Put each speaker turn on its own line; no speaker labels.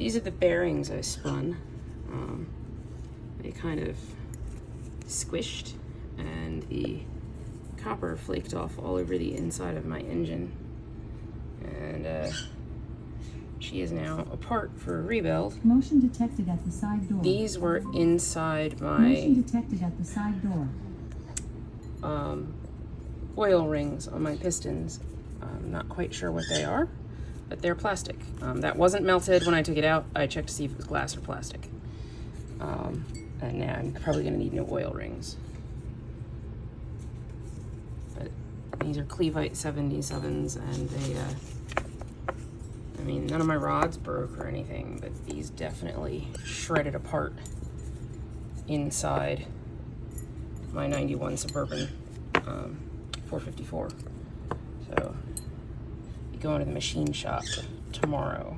These are the bearings I spun. They kind of squished and the copper flaked off all over the inside of my engine. And she is now apart for a rebuild.
Motion detected at the side door.
These were inside my
Motion detected at the side door.
oil rings on my pistons. I'm not quite sure what they are, but they're plastic. That wasn't melted when I took it out. I checked to see if it was glass or plastic. And now I'm probably gonna need new oil rings. But these are Clevite 77s, and they, I mean, none of my rods broke or anything, but these definitely shredded apart inside my 91 Suburban 454. So, be going to the machine shop tomorrow.